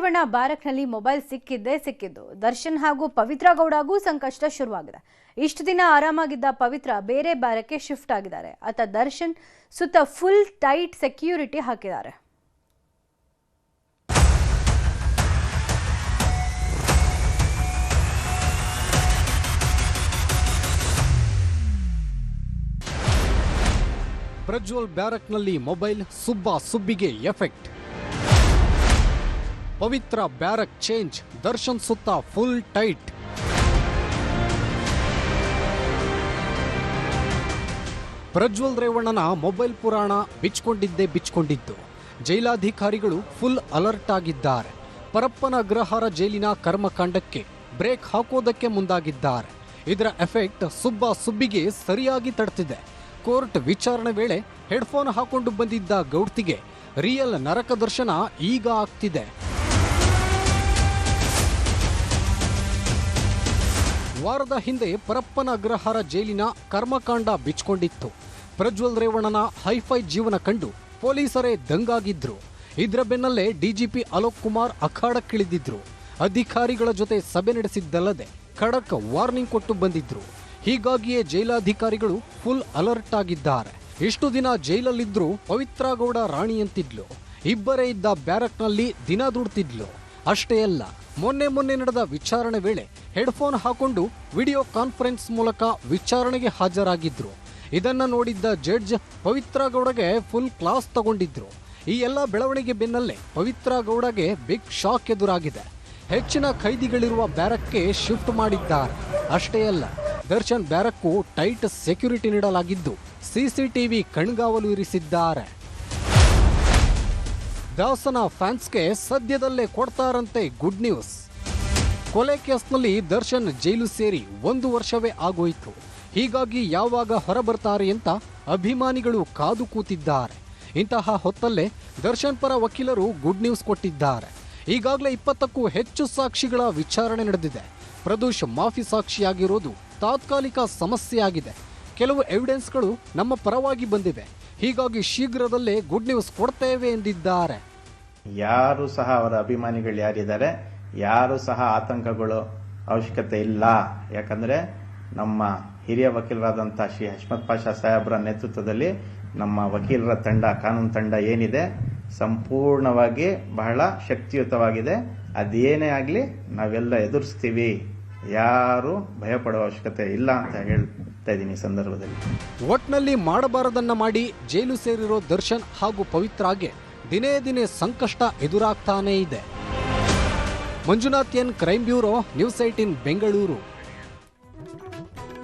Revanna ಬ್ಯಾರಕ್ನಲ್ಲಿ mobile ಸಿಕ್ಕಿದ್ದು. ದರ್ಶನ್ ಹಾಗೂ ಪವಿತ್ರ ಗೌಡಗೂ ಸಂಕಷ್ಟ ಶುರುವಾಗಿದೆ. ಇಷ್ಟು ದಿನ ಆರಾಮಾಗಿದ್ದ ಪವಿತ್ರ ಬೇರೆ ಬ್ಯಾರಕ್ಗೆ ಶಿಫ್ಟ್ ಆಗಿದ್ದಾರೆ. ಅತ್ತ ದರ್ಶನ್ ಸುತ್ತ ಫುಲ್ ಟೈಟ್ ಸೆಕ್ಯೂರಿಟಿ ಹಾಕಿದ್ದಾರೆ. ಪ್ರಜ್ವಲ್ ಬ್ಯಾರಕ್ನಲ್ಲಿ ಮೊಬೈಲ್, ಸುಬ್ಬಿಗೆ effect. Pavithra barrack change, Darshan ಸುತ್ತ ಫುಲ್ ಟೈಟ್. ಪ್ರಜ್ವಲ್ ರೇವಣ್ಣನ ಮೊಬೈಲ್ ಪುರಾಣ ಬಿಚ್ಕೊಂಡಿದ್ದು. ಜೈಲಾಧಿಕಾರಿಗಳು ಫುಲ್ ಅಲರ್ಟ್ ಆಗಿದ್ದಾರೆ. ಪರಪ್ಪನ ಅಗ್ರಹಾರ ಜೈಲಿನ ಕರ್ಮಕಾಂಡಕ್ಕೆ ಬ್ರೇಕ್ ಹಾಕೋದಕ್ಕೆ ಮುಂದಾಗಿದ್ದಾರೆ. ಇದರ ಎಫೆಕ್ಟ್ ಸುಬ್ಬಿಗೆ ಸರಿಯಾಗಿ ತಡ್ತಿದೆ. ಕೋರ್ಟ್ ವಿಚಾರಣೆ ವೇಳೆ ಹೆಡ್ಫೋನ್ ಹಾಕೊಂಡು ಬಂದಿದ್ದ ಗೌಡ್ತಿಗೆ ರಿಯಲ್ ನರಕ ದರ್ಶನ ಈಗ ಆಗ್ತಿದೆ. ವಾರದ ಹಿಂದೆ ಪರಪ್ಪನ ಅಗ್ರಹಾರ ಜೈಲಿನ ಕರ್ಮಕಾಂಡ ಬಿಚ್ಕೊಂಡಿತ್ತು. ಪ್ರಜ್ವಲ್ ರೇವಣ್ಣನ ಹೈಫೈ ಜೀವನ ಕಂಡು ಪೊಲೀಸರೇ ದಂಗಾಗಿದ್ರು. ಇದರ ಬೆನ್ನಲ್ಲೇ ಡಿಜಿಪಿ ಅಲೋಕ್ ಕುಮಾರ್ ಅಖಾಡಕ್ಕಿಳಿದಿದ್ರು. ಅಧಿಕಾರಿಗಳ ಜೊತೆ ಸಭೆ ನಡೆಸಿದ್ದಲ್ಲದೆ ಖಡಕ್ ವಾರ್ನಿಂಗ್ ಕೊಟ್ಟು ಬಂದಿದ್ರು. ಹೀಗಾಗಿಯೇ ಜೈಲಾಧಿಕಾರಿಗಳು ಫುಲ್ ಅಲರ್ಟ್ ಆಗಿದ್ದಾರೆ. ಇಷ್ಟು ದಿನ ಜೈಲಲ್ಲಿದ್ರೂ ಪವಿತ್ರ ಗೌಡ ರಾಣಿಯಂತಿದ್ಲು. ಇಬ್ಬರೇ ಇದ್ದ ಬ್ಯಾರಕ್ನಲ್ಲಿ ದಿನ ದುಡ್ತಿದ್ಲು. ಅಷ್ಟೇ ಅಲ್ಲ, ಮೊನ್ನೆ ನಡೆದ ವಿಚಾರಣೆ ವೇಳೆ ಹೆಡ್ಫೋನ್ ಹಾಕೊಂಡು ವಿಡಿಯೋ ಕಾನ್ಫರೆನ್ಸ್ ಮೂಲಕ ವಿಚಾರಣೆಗೆ ಹಾಜರಾಗಿದ್ರು. ಇದನ್ನ ನೋಡಿದ್ದ ಜಡ್ಜ್ ಪವಿತ್ರ ಗೌಡಗೆ ಫುಲ್ ಕ್ಲಾಸ್ ತಗೊಂಡಿದ್ರು. ಈ ಎಲ್ಲ ಬೆಳವಣಿಗೆ ಬೆನ್ನಲ್ಲೇ ಪವಿತ್ರ ಗೌಡಗೆ ಬಿಗ್ ಶಾಕ್ ಎದುರಾಗಿದೆ. ಹೆಚ್ಚಿನ ಖೈದಿಗಳಿರುವ ಬ್ಯಾರಕ್ಗೆ ಶಿಫ್ಟ್ ಮಾಡಿದ್ದಾರೆ. ಅಷ್ಟೇ ಅಲ್ಲ, ದರ್ಶನ್ ಬ್ಯಾರಕ್ಕು ಟೈಟ್ ಸೆಕ್ಯೂರಿಟಿ ನೀಡಲಾಗಿದ್ದು ಸಿಸಿಟಿವಿ ಕಣ್ಗಾವಲು ಇರಿಸಿದ್ದಾರೆ. ದಾಸನ ಫ್ಯಾನ್ಸ್ಗೆ ಸದ್ಯದಲ್ಲೇ ಕೊಡ್ತಾರಂತೆ ಗುಡ್ ನ್ಯೂಸ್. ಕೊಲೆ ಕೇಸ್ನಲ್ಲಿ ದರ್ಶನ್ ಜೈಲು ಸೇರಿ 1 ವರ್ಷವೇ ಆಗೋಯ್ತು. ಹೀಗಾಗಿ ಯಾವಾಗ ಹೊರಬರ್ತಾರೆ ಅಂತ ಅಭಿಮಾನಿಗಳು ಕಾದು ಕೂತಿದ್ದಾರೆ. ಇಂತಹ ಹೊತ್ತಲ್ಲೇ ದರ್ಶನ್ ಪರ ವಕೀಲರು ಗುಡ್ ನ್ಯೂಸ್ ಕೊಟ್ಟಿದ್ದಾರೆ. ಈಗಾಗಲೇ 20ಕ್ಕೂ ಹೆಚ್ಚು ಸಾಕ್ಷಿಗಳ ವಿಚಾರಣೆ ನಡೆದಿದೆ. ಪ್ರದೋಷ್ ಮಾಫಿ ಸಾಕ್ಷಿಯಾಗಿರೋದು ತಾತ್ಕಾಲಿಕ ಸಮಸ್ಯೆಯಾಗಿದೆ. ಕೆಲವು ಎವಿಡೆನ್ಸ್ಗಳು ನಮ್ಮ ಪರವಾಗಿ ಬಂದಿವೆ. ಹೀಗಾಗಿ ಶೀಘ್ರದಲ್ಲೇ ಗುಡ್ ನ್ಯೂಸ್ ಕೊಡ್ತೇವೆ ಎಂದಿದ್ದಾರೆ. ಯಾರು ಸಹ ಅವರ ಅಭಿಮಾನಿಗಳು ಯಾರಿದ್ದಾರೆ, ಯಾರು ಸಹ ಆತಂಕಗಳು ಅವಶ್ಯಕತೆ ಇಲ್ಲ. ಯಾಕಂದ್ರೆ ನಮ್ಮ ಹಿರಿಯ ವಕೀಲರಾದಂಥ ಶ್ರೀ ಹಶ್ಮತ್ ಪಾಷಾ ಸಾಹೇಬ್ರ ನೇತೃತ್ವದಲ್ಲಿ ನಮ್ಮ ವಕೀಲರ ತಂಡ, ಕಾನೂನು ತಂಡ ಏನಿದೆ ಸಂಪೂರ್ಣವಾಗಿ ಬಹಳ ಶಕ್ತಿಯುತವಾಗಿದೆ. ಅದೇನೇ ಆಗಲಿ ನಾವೆಲ್ಲ ಎದುರಿಸ್ತೀವಿ. ಯಾರು ಭಯಪಡುವ ಅವಶ್ಯಕತೆ ಇಲ್ಲ ಅಂತ ಹೇಳ್ತಾ ಇದ್ದೀನಿ ಈ ಸಂದರ್ಭದಲ್ಲಿ. ಒಟ್ನಲ್ಲಿ ಮಾಡಬಾರದನ್ನ ಮಾಡಿ ಜೈಲು ಸೇರಿರೋ ದರ್ಶನ್ ಹಾಗೂ ಪವಿತ್ರಾಗೆ ದಿನೇ ಸಂಕಷ್ಟ ಎದುರಾಗ್ತಾನೇ ಇದೆ. Manjunath N, crime bureau, news 18 Bengaluru.